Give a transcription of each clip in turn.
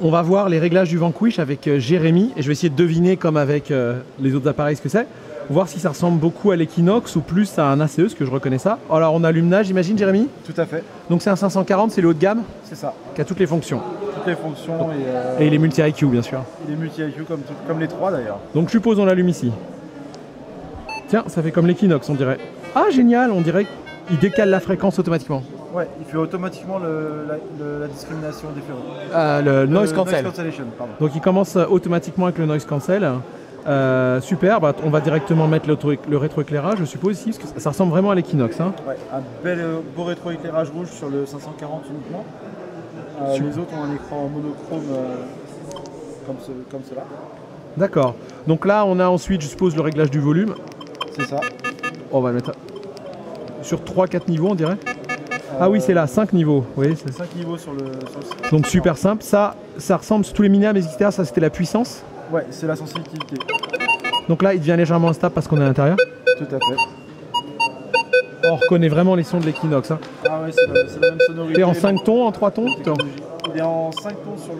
On va voir les réglages du Vanquish avec Jérémy et je vais essayer de deviner comme avec les autres appareils ce que c'est. Voir si ça ressemble beaucoup à l'Equinox ou plus à un ACE, parce que je reconnais ça. Alors on allume là, j'imagine, Jérémy? Tout à fait. Donc c'est un 540, c'est le haut de gamme? C'est ça. Qui a toutes les fonctions. Toutes les fonctions et il est multi-IQ bien sûr. Il est multi-IQ comme les trois d'ailleurs. Donc je suppose on l'allume ici. Tiens, ça fait comme l'Equinox on dirait. Ah génial, on dirait qu'il décale la fréquence automatiquement. Ouais, il fait automatiquement la discrimination des feux. Le noise cancel. Noise cancellation, pardon. Donc il commence automatiquement avec le noise cancel. Super, bah, on va directement mettre le rétroéclairage, je suppose ici, parce que ça ressemble vraiment à l'Equinox. Hein. Ouais, un beau rétroéclairage rouge sur le 540 uniquement. Les autres ont un écran monochrome comme cela. D'accord. Donc là, on a ensuite, je suppose, le réglage du volume. C'est ça. On va le mettre sur 3-4 niveaux, on dirait. Ah oui, c'est là, 5 niveaux. Oui, 5 niveaux sur le site. Donc super simple. Ça ressemble sur tous les miniams, etc. Ça, c'était la puissance. Ouais, c'est la sensibilité. Donc là, il devient légèrement instable parce qu'on est à l'intérieur. Tout à fait. On reconnaît vraiment les sons de l'Equinox. Hein. Ah ouais, c'est la même sonorité. Et en 5 tons, en 3 tons? Il est en 5 tons sur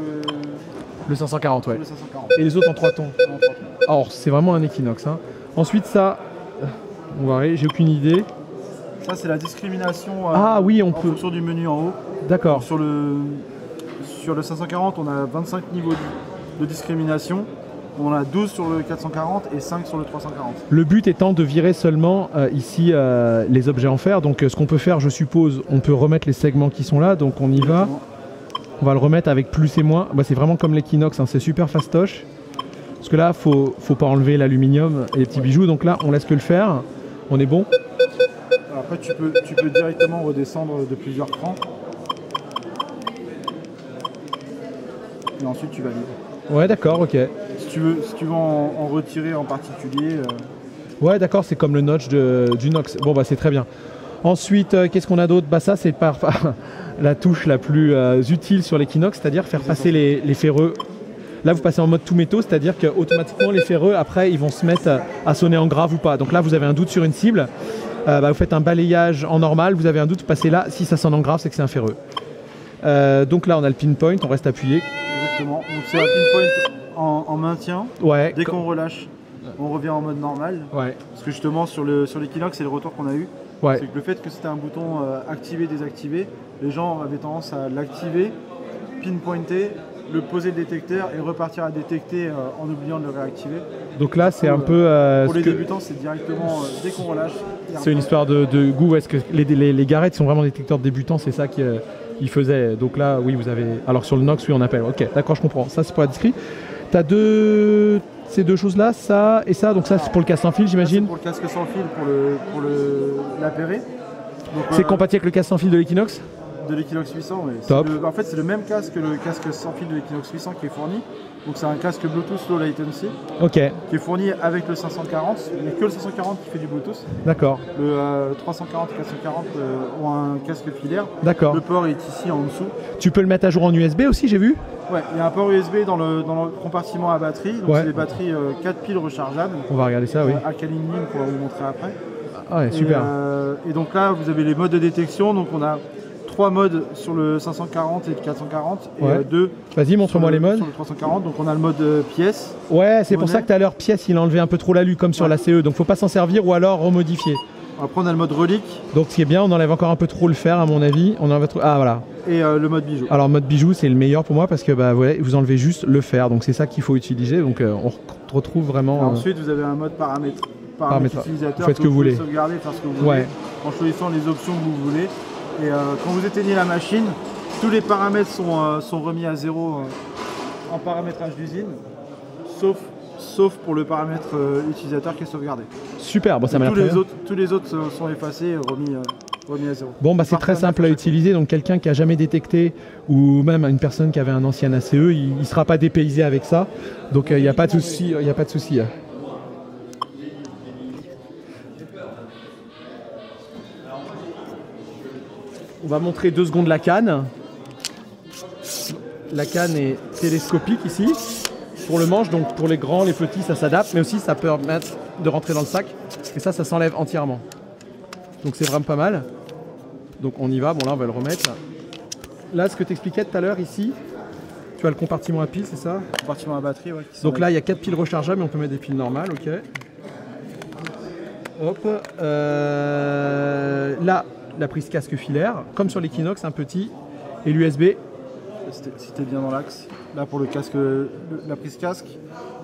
le 540, ouais. Le 540. Et les autres en 3 tons. Alors, c'est vraiment un Equinox. Hein. Ensuite, ça, on va voir, j'ai aucune idée. Ça, c'est la discrimination oui, en fonction du menu en haut. D'accord. Sur le 540, on a 25 niveaux de discrimination. On en a 12 sur le 440 et 5 sur le 340. Le but étant de virer seulement ici les objets en fer. Donc ce qu'on peut faire, je suppose, on peut remettre les segments qui sont là. Donc on y va. On va le remettre avec plus et moins. Bah, c'est vraiment comme l'Equinox, hein, c'est super fastoche. Parce que là, faut pas enlever l'aluminium et les petits bijoux. Donc là, on laisse que le fer. On est bon. Alors après, tu peux directement redescendre de plusieurs crans. Et ensuite, tu valides. Ouais, d'accord, ok. Si tu veux en retirer en particulier. Ouais, d'accord, c'est comme le notch du Nox. Bon, bah c'est très bien. Ensuite, qu'est-ce qu'on a d'autre? Bah ça, c'est la touche la plus utile sur l'Equinox, c'est-à-dire faire passer les ferreux. Là, vous passez en mode tout métaux, c'est-à-dire qu'automatiquement, les ferreux, après, ils vont se mettre à sonner en grave ou pas. Donc là, vous avez un doute sur une cible. Vous faites un balayage en normal, vous avez un doute, vous passez là. Si ça sonne en grave, c'est que c'est un ferreux. Donc là, on a le pinpoint, on reste appuyé. Exactement. Donc c'est un pinpoint en maintien. Ouais. Dès qu'on relâche, on revient en mode normal. Ouais. Parce que justement, sur l'Equinox, c'est le retour qu'on a eu. Ouais. C'est que le fait que c'était un bouton activer, désactiver, les gens avaient tendance à l'activer, pinpointer, le poser le détecteur et repartir à détecter en oubliant de le réactiver. Donc là, c'est un peu... pour les débutants, c'est directement dès qu'on relâche. C'est une histoire de goût. Est-ce que les garettes sont vraiment détecteurs de débutants? C'est ça qu'ils faisaient. Donc là, oui, vous avez... Alors sur le Nox, oui, on appelle. Ok, d'accord, je comprends. Ça, c'est pour la discrète. Tu as ces deux choses-là, ça et ça. Donc ça, c'est pour le casque sans fil, j'imagine? Pour le casque sans fil, pour l'appairé. C'est compatible avec le casque sans fil de l'Equinox? De l'Equinox 800, oui. Top. En fait, c'est le même casque que le casque sans fil de l'Equinox 800 qui est fourni. Donc c'est un casque Bluetooth Low Latency. Ok. Qui est fourni avec le 540. Il n'y a que le 540 qui fait du Bluetooth. D'accord. Le 340 et 440 ont un casque filaire. D'accord. Le port est ici en dessous. Tu peux le mettre à jour en USB aussi, j'ai vu? Ouais, il y a un port USB dans le compartiment à batterie. Donc c'est des batteries 4 piles rechargeables. On va regarder ça, oui. Alkaline Link, on va vous montrer après. Ah ouais, super. Et donc là, vous avez les modes de détection. Donc on a 3 modes sur le 540 et le 440 et 2. Vas-y, montre-moi les modes. Sur le 340, donc on a le mode pièce. Ouais, c'est pour ça que tout à l'heure, pièce, il a enlevé un peu trop l'alu comme sur la CE, donc faut pas s'en servir ou alors remodifier. Après, on a le mode relique. Donc ce qui est bien, on enlève encore un peu trop le fer à mon avis. On enlève trop... Ah voilà. Et le mode bijou. Alors mode bijou, c'est le meilleur pour moi parce que voilà, vous enlevez juste le fer, donc c'est ça qu'il faut utiliser. Donc on retrouve vraiment. Ensuite, vous avez un mode paramètre utilisateur. Vous faites ce que vous voulez. Sauvegarder, faire ce que vous voulez, en choisissant les options que vous voulez. Et quand vous éteignez la machine, tous les paramètres sont remis à zéro en paramétrage d'usine, sauf pour le paramètre utilisateur qui est sauvegardé. Super, bon, ça m'a l'air très bien. Tous les autres sont effacés et remis à zéro. Bon, bah c'est très simple à utiliser, donc quelqu'un qui a jamais détecté ou même une personne qui avait un ancien ACE, il ne sera pas dépaysé avec ça. Donc il n'y a pas de souci. On va montrer 2 secondes la canne. La canne est télescopique ici. Pour le manche, donc pour les grands, les petits, ça s'adapte, mais aussi ça peut permettre de rentrer dans le sac. Et ça s'enlève entièrement. Donc c'est vraiment pas mal. Donc on y va, bon là on va le remettre. Là, ce que tu expliquais tout à l'heure ici, Tu as le compartiment à piles, c'est ça? Compartiment à batterie, ouais. Donc là, il y a 4 piles rechargeables, mais on peut mettre des piles normales, ok. Hop. Là, la prise casque filaire, comme sur l'Equinox, un petit. Et l'USB. Si t'es bien dans l'axe. Là, pour le casque, la prise casque.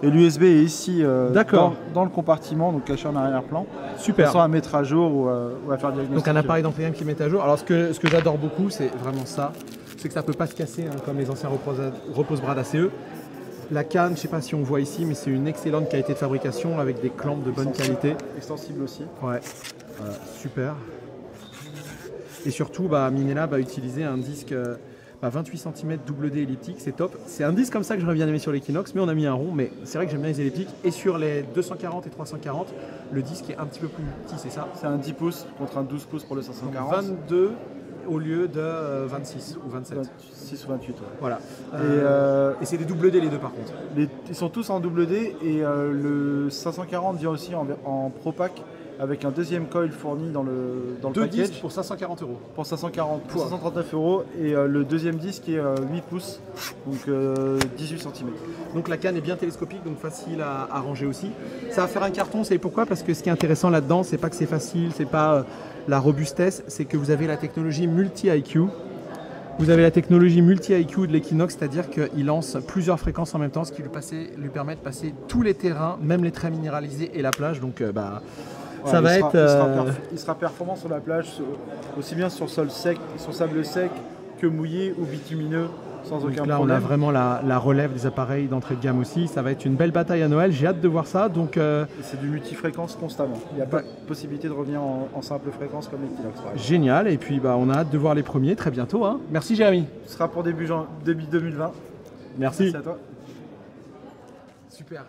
Et l'USB est ici, dans le compartiment, donc caché en arrière-plan. Super. Sans à mettre à jour ou à faire diagnostic. Donc un appareil d'entretien qui met à jour. Alors ce que j'adore beaucoup, c'est vraiment ça. C'est que ça ne peut pas se casser, hein, comme les anciens repose-bras d'ACE. La canne, je ne sais pas si on voit ici, mais c'est une excellente qualité de fabrication avec des clampes de bonne qualité. Extensible aussi. Ouais, voilà, super. Et surtout, Minela va utiliser un disque 28 cm double D elliptique, c'est top. C'est un disque comme ça que j'aurais bien aimé sur l'Equinox, mais on a mis un rond. Mais c'est vrai que j'aime bien les elliptiques. Et sur les 240 et 340, le disque est un petit peu plus petit, c'est ça? C'est un 10 pouces contre un 12 pouces pour le 540. Donc 22 au lieu de 26 ou 27. 26 ou 28, ouais. Voilà. Et c'est des double D les deux par contre. Ils sont tous en double D et le 540 vient aussi en Pro Pack avec un deuxième coil fourni dans le Deux package. disques pour 540 €. Pour 539 €. Et le deuxième disque est 8 pouces, donc 18 cm. Donc la canne est bien télescopique, donc facile à ranger aussi. Ça va faire un carton, c'est pourquoi? Parce que ce qui est intéressant là-dedans, c'est pas que c'est facile, c'est pas la robustesse, c'est que vous avez la technologie multi-IQ. Vous avez la technologie multi-IQ de l'Equinox, c'est-à-dire qu'il lance plusieurs fréquences en même temps, ce qui lui permet de passer tous les terrains, même les traits minéralisés et la plage. Donc ça va être... Il sera performant sur la plage, aussi bien sur sol sec, sur sable sec que mouillé ou bitumineux, sans aucun là, problème. on a vraiment la relève des appareils d'entrée de gamme aussi. Ça va être une belle bataille à Noël. J'ai hâte de voir ça. Donc, et c'est du multifréquence constamment. Il n'y a pas de possibilité de revenir en simple fréquence comme l'Equinox. Génial. Et puis, on a hâte de voir les premiers très bientôt. Hein. Merci, Jérémy. Ce sera pour début 2020. Merci. Merci à toi. Super.